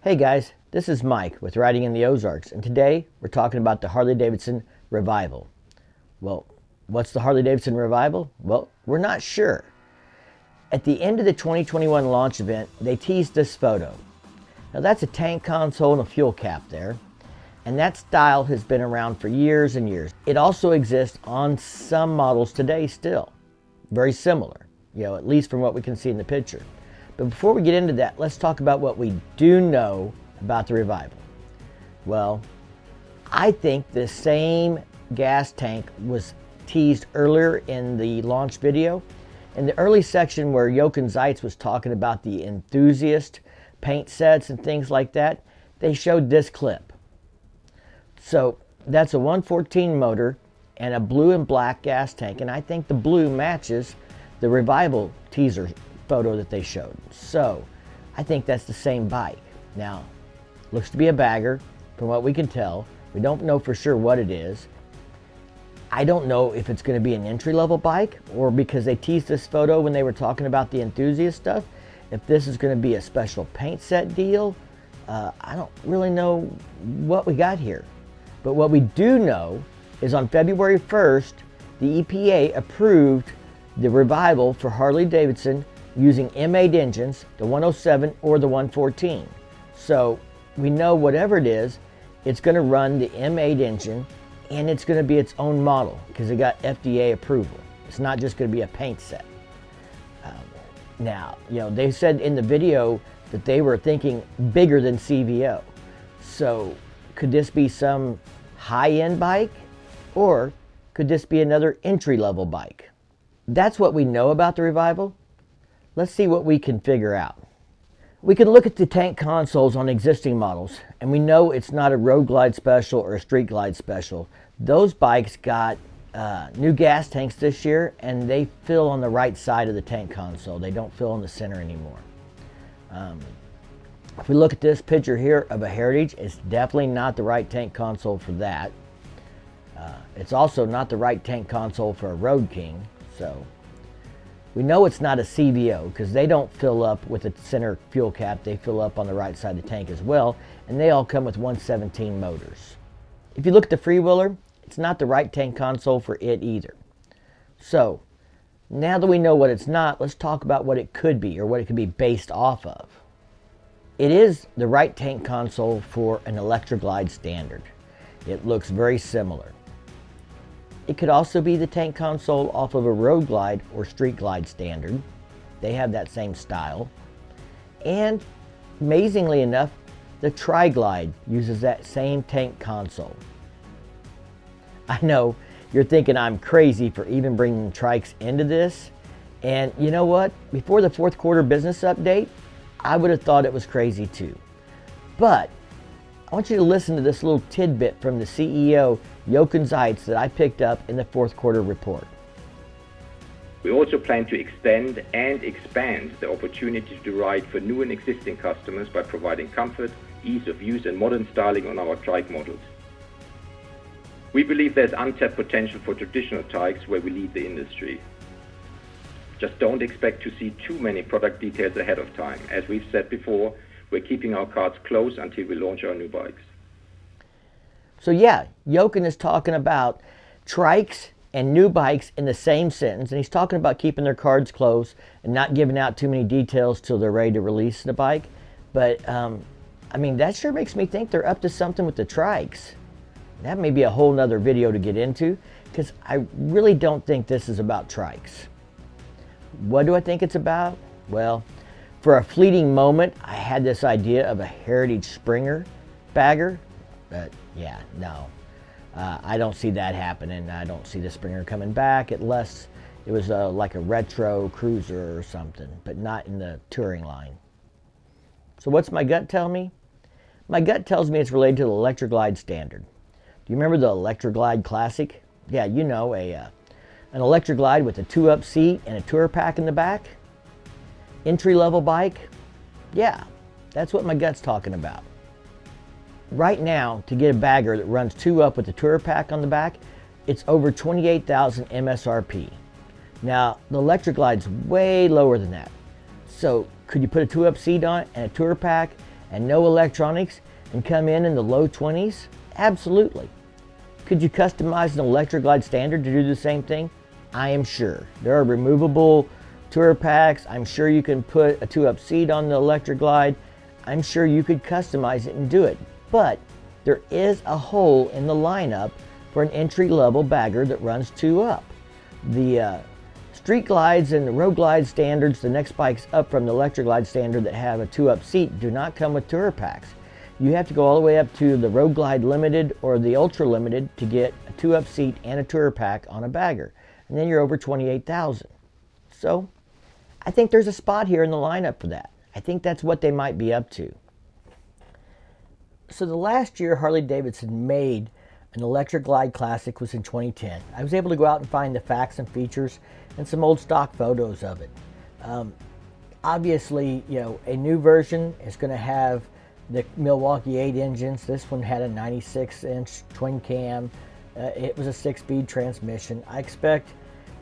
Hey guys, this is Mike with Riding in the Ozarks, and today we're talking about the Harley-Davidson Revival. Well, what's the Harley-Davidson Revival? Well, we're not sure. At the end of the 2021 launch event, they teased this photo. Now that's a tank console and a fuel cap there, and that style has been around for years and years. It also exists on some models today still, very similar, at least from what we can see in the picture. But before we get into that, let's talk about what we do know about the Revival. Well, I think the same gas tank was teased earlier in the launch video. In the early section where Jochen Zeitz was talking about the enthusiast paint sets and things like that, they showed this clip. So that's a 114 motor and a blue and black gas tank, and I think the blue matches the Revival teaser photo that they showed. So I think that's the same bike. Now, looks to be a bagger from what we can tell. We don't know for sure what it is. I don't know if it's going to be an entry-level bike, or because they teased this photo when they were talking about the enthusiast stuff, if this is going to be a special paint set deal. I don't really know what we got here. But what we do know is on February 1st, the EPA approved the Revival for Harley-Davidson using M8 engines, the 107 or the 114. So we know whatever it is, it's going to run the M8 engine, and it's going to be its own model because it got FDA approval. It's not just going to be a paint set. Now, they said in the video that they were thinking bigger than CVO. So could this be some high-end bike, or could this be another entry-level bike? That's what we know about the Revival. Let's see what we can figure out. We can look at the tank consoles on existing models, and we know it's not a Road Glide Special or a Street Glide Special. Those bikes got new gas tanks this year, and they fill on the right side of the tank console. They don't fill in the center anymore. If we look at this picture here of a Heritage, it's definitely not the right tank console for that. It's also not the right tank console for a Road King, so we know it's not a CVO because they don't fill up with the center fuel cap. They fill up on the right side of the tank as well, and they all come with 117 motors. If you look at the Freewheeler, it's not the right tank console for it either. So now that we know what it's not, let's talk about what it could be, or what it could be based off of. It is the right tank console for an Electroglide standard. It looks very similar. It could also be the tank console off of a Road Glide or Street Glide standard. They have that same style. And amazingly enough, the Tri-Glide uses that same tank console. I know you're thinking I'm crazy for even bringing trikes into this. And you know what? Before the fourth quarter business update, I would have thought it was crazy too. But I want you to listen to this little tidbit from the CEO, Jochen Zeitz, that I picked up in the fourth quarter report. We also plan to extend and expand the opportunity to ride for new and existing customers by providing comfort, ease of use, and modern styling on our trike models. We believe there's untapped potential for traditional trikes where we lead the industry. Just don't expect to see too many product details ahead of time. As we've said before, we're keeping our cards close until we launch our new bikes. So yeah, Jochen is talking about trikes and new bikes in the same sentence, and he's talking about keeping their cards close and not giving out too many details till they're ready to release the bike. But that sure makes me think they're up to something with the trikes. That may be a whole nother video to get into, because I really don't think this is about trikes. What do I think it's about? Well, for a fleeting moment, I had this idea of a Heritage Springer bagger, but yeah, no. I don't see that happening. I don't see the Springer coming back unless it was like a retro cruiser or something, but not in the touring line. So what's my gut tell me? My gut tells me it's related to the Electroglide standard. Do you remember the Electroglide Classic? Yeah, an Electroglide with a 2-up seat and a tour pack in the back. Entry-level bike? Yeah, that's what my gut's talking about. Right now, to get a bagger that runs 2-up with a tour pack on the back, it's over $28,000 MSRP. Now, the Electroglide's way lower than that. So, could you put a 2-up seat on it and a tour pack and no electronics and come in the low 20s? Absolutely. Could you customize an Electric Glide Standard to do the same thing? I am sure. There are removable tour packs. I'm sure you can put a 2-up seat on the Electric Glide. I'm sure you could customize it and do it. But there is a hole in the lineup for an entry-level bagger that runs 2-up. The Street Glides and the Road Glide standards, the next bikes up from the Electric Glide standard that have a 2-up seat, do not come with tour packs. You have to go all the way up to the Road Glide Limited or the Ultra Limited to get a 2-up seat and a tour pack on a bagger. And then you're over $28,000. So I think there's a spot here in the lineup for that. I think that's what they might be up to. So the last year Harley-Davidson made an Electric Glide Classic was in 2010. I was able to go out and find the facts and features and some old stock photos of it. Obviously, you know, a new version is going to have the Milwaukee 8 engines. This one had a 96-inch twin cam. It was a 6-speed transmission. I expect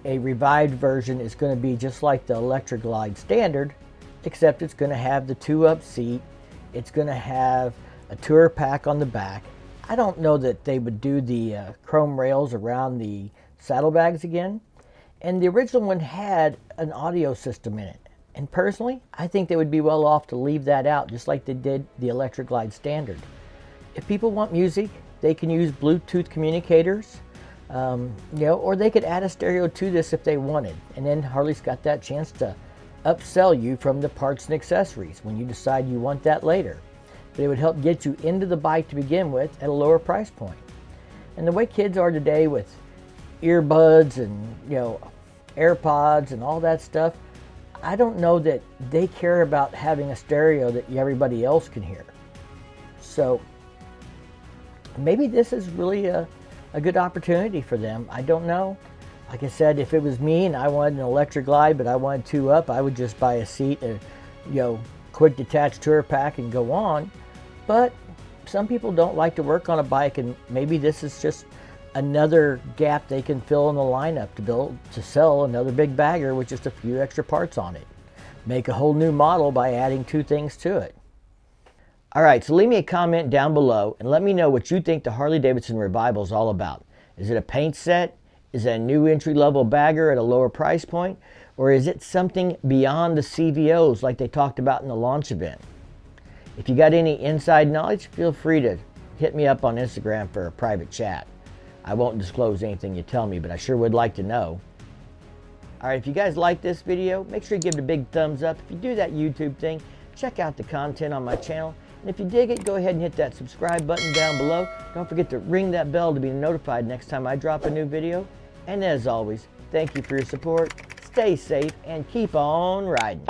a revived version is going to be just like the Electric Glide Standard, except it's going to have the 2-up seat. It's going to have a tour pack on the back. I don't know that they would do the chrome rails around the saddlebags again. And the original one had an audio system in it. And personally, I think they would be well off to leave that out, just like they did the Electric Glide Standard. If people want music, they can use Bluetooth communicators, you know, or they could add a stereo to this if they wanted. And then Harley's got that chance to upsell you from the parts and accessories when you decide you want that later. But it would help get you into the bike to begin with at a lower price point. And the way kids are today with earbuds and, you know, AirPods and all that stuff, I don't know that they care about having a stereo that everybody else can hear. So maybe this is really a good opportunity for them. I don't know. Like I said, if it was me and I wanted an Electric Glide, but I wanted 2-up, I would just buy a seat, you know, quick detach tour pack and go on. But some people don't like to work on a bike, and maybe this is just another gap they can fill in the lineup to sell another big bagger with just a few extra parts on it. Make a whole new model by adding 2 things to it. Alright, so leave me a comment down below and let me know what you think the Harley-Davidson Revival is all about. Is it a paint set? Is it a new entry-level bagger at a lower price point? Or is it something beyond the CVOs like they talked about in the launch event? If you got any inside knowledge, feel free to hit me up on Instagram for a private chat. I won't disclose anything you tell me, but I sure would like to know. Alright, if you guys like this video, make sure you give it a big thumbs up. If you do that YouTube thing, check out the content on my channel. And if you dig it, go ahead and hit that subscribe button down below. Don't forget to ring that bell to be notified next time I drop a new video. And as always, thank you for your support. Stay safe and keep on riding.